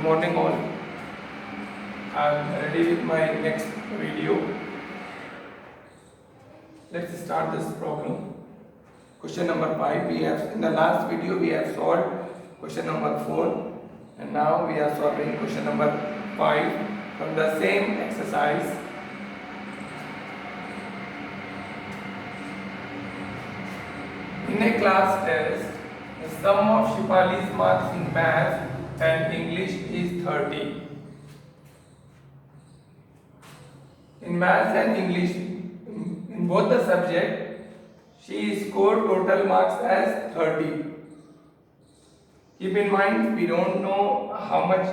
morning all. I'm ready with my next video. Let's start this problem. Question number 5. We have in the last video we have solved question number 4, and now we are solving question number 5 from the same exercise. In a class test, the sum of Shifali's marks in math and English is 30. In math and English, in both the subject, she scored total marks as 30. Keep in mind, we don't know how much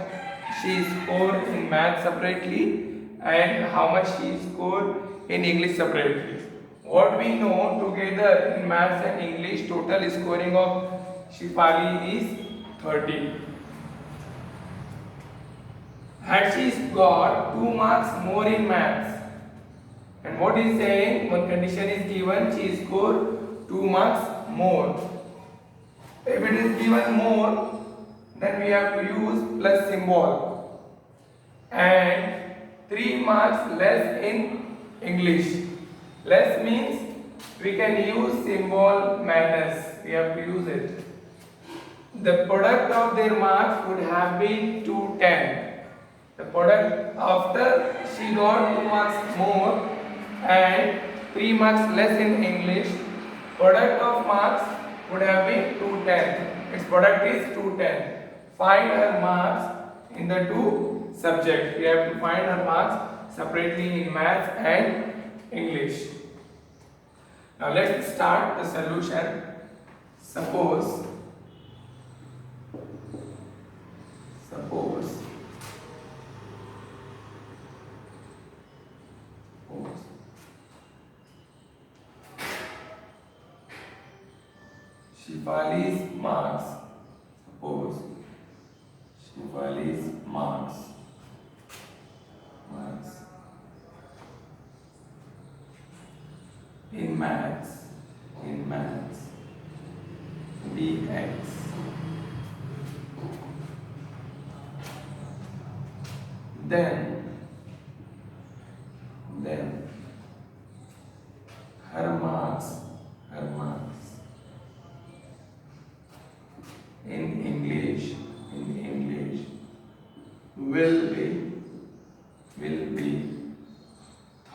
she scored in math separately and how much she scored in English separately. What we know, together in maths and English, total scoring of Shifali is 30. Had she got 2 marks more in maths, and what is saying, one condition is given, she scored 2 marks more. If it is given more, then we have to use plus symbol, and 3 marks less in English. Less means we can use symbol minus, we have to use it. The product of their marks would have been 210. The product after she got 2 marks more and 3 marks less in English, product of marks would have been 210. Its product is 210. Find her marks in the two subjects. We have to find her marks separately in maths and English. Now let's start the solution. Suppose Shifali's marks. Suppose Shifali's marks in maths dx. Then her marks in English will be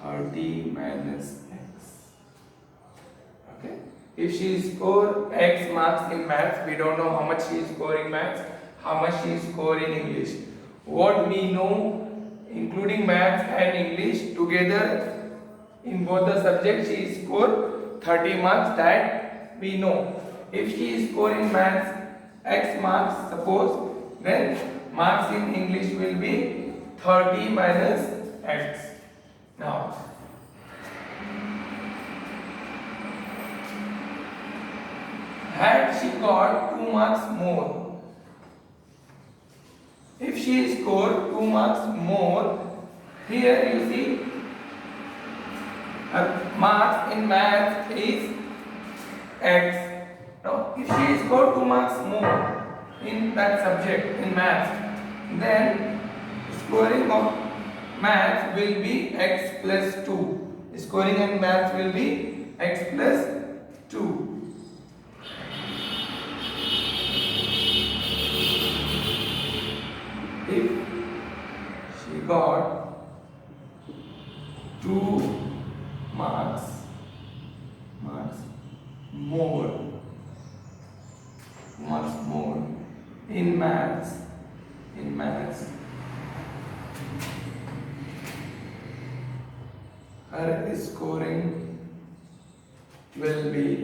30 minus x. Okay. If she score x marks in maths, we don't know how much she score in maths, how much she score in English. What we know, including maths and English together in both the subjects, she scored 30 marks, that we know. If she score in maths x marks, suppose, then marks in English will be 30 minus x. Now, had she got 2 marks more, if she scored 2 marks more, here you see her marks in maths is x. Now, if she scored 2 marks more in that subject in maths, then scoring of maths will be x plus 2. Scoring in maths will be x plus 2. If she got 2 marks more in maths,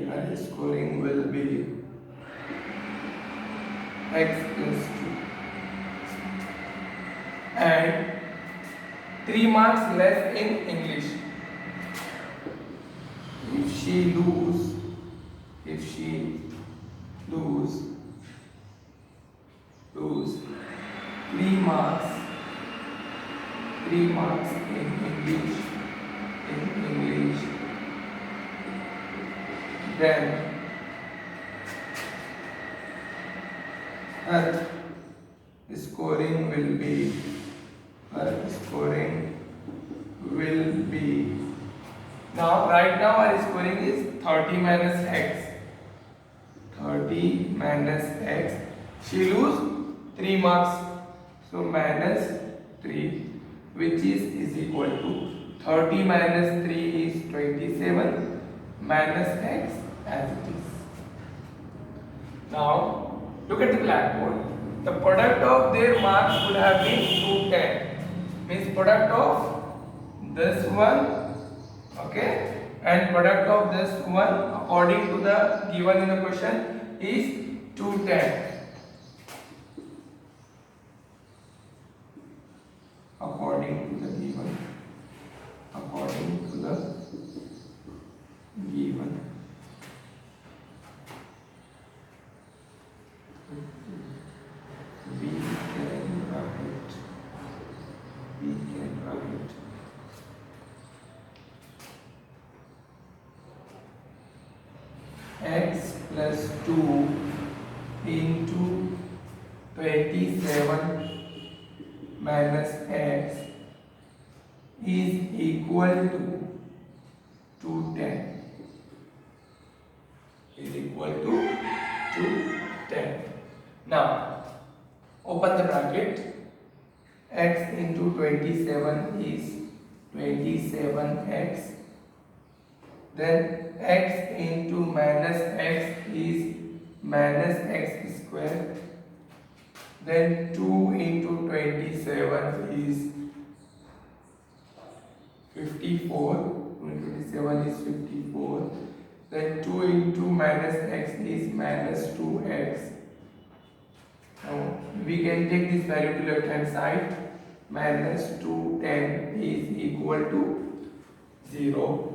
her scoring will be x plus 2, and 3 marks less in English. If she lose 3 marks in English, then her scoring will will be, now right now our scoring is 30 minus x. 30 minus x. She lose 3 marks. So minus 3, which is equal to 30 minus 3 is 27 minus x as it is. Now look at the blackboard. The product of their marks would have been 210. Means product of this one, okay, and product of this one according to the given in the question is 210. According to the given. We can write x plus 2 into 27 minus x is equal to 210. Is equal to 210. Now open the bracket. X into 27 is 27x. Then x into minus x is minus x square. Then 2 into 27 is 54. 2 into 27 is 54. Then 2 into minus x is minus 2x. Now we can take this value to left hand side. Minus 210 is equal to 0.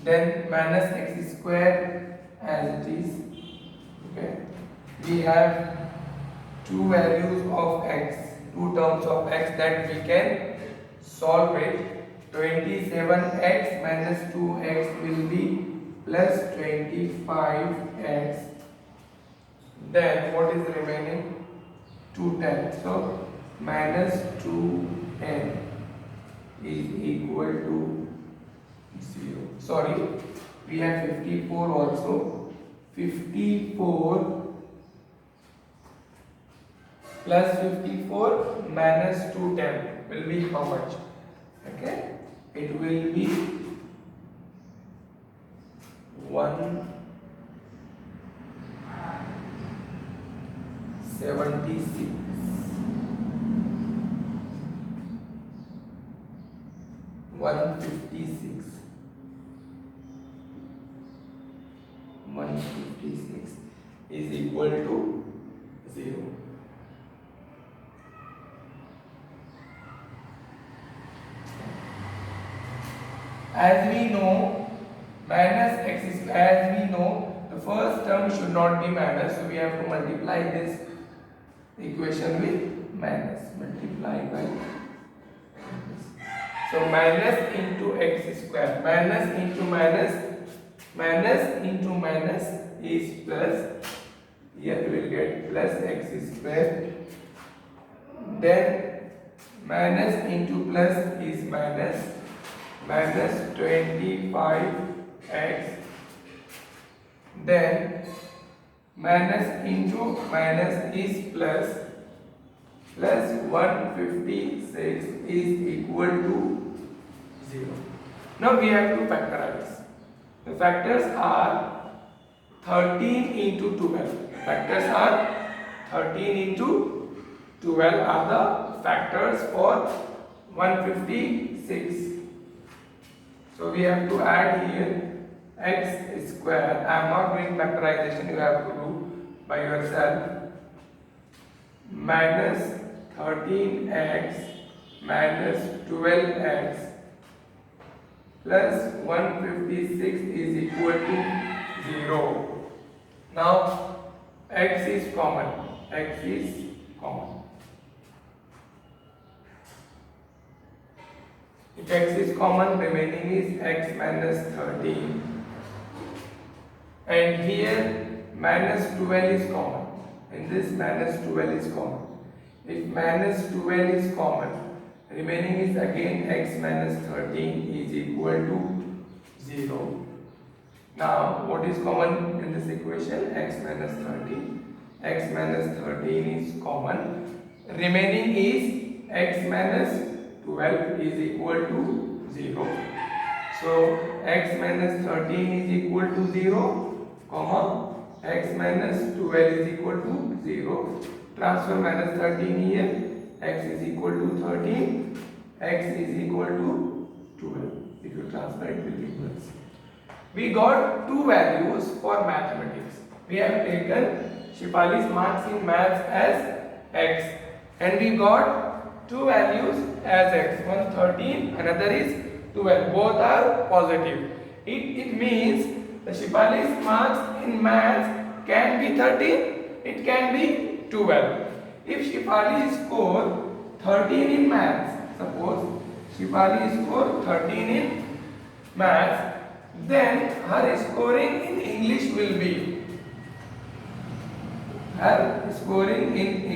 Then minus x square as it is. Okay. We have two values of x, two terms of x that we can solve it. 27x minus 2x will be plus 25x. Then what is remaining? 210. So minus 210 is equal to 0. Sorry, we have 54 also. 54 plus 54 minus 210 will be how much? Okay, it will be 176. 156. 156 is equal to 0. As we know, minus x is, as we know, the first term should not be minus, so we have to multiply this equation with minus. Multiply by this. So minus into x square. Minus into minus. Minus into minus is plus. Here we will get plus x square. Then minus into plus is minus. Minus 25x. Then minus into minus is plus. Plus 156 is equal to 0. Now we have to factorize. The factors are 13 into 12. Factors are 13 into 12 are the factors for 156. So we have to add here x square. I am not doing factorization, you have to do by yourself. Minus 13x minus 12x plus 156 is equal to 0. Now x is common. X is common. If x is common, remaining is x minus 13. And here minus 12 is common. In this minus 12 is common. If minus 12 is common, Remaining is again x minus 13 is equal to 0. Now what is common in this equation? X minus 13. X minus 13 is common. Remaining is x minus 12 is equal to 0. So x minus 13 is equal to 0, comma x minus 12 is equal to 0. Transfer minus 13 here. X is equal to 13. X is equal to 12. If you transfer it will be plus. We got two values for mathematics. We have taken Shefali's marks in maths as x, and we got two values as x. One 13, another is 12. Both are positive. It means the Shefali's marks in maths can be 13, it can be 12. If Shefali score 13 in maths, suppose Shefali score 13 in maths, then her scoring in English will be, her scoring in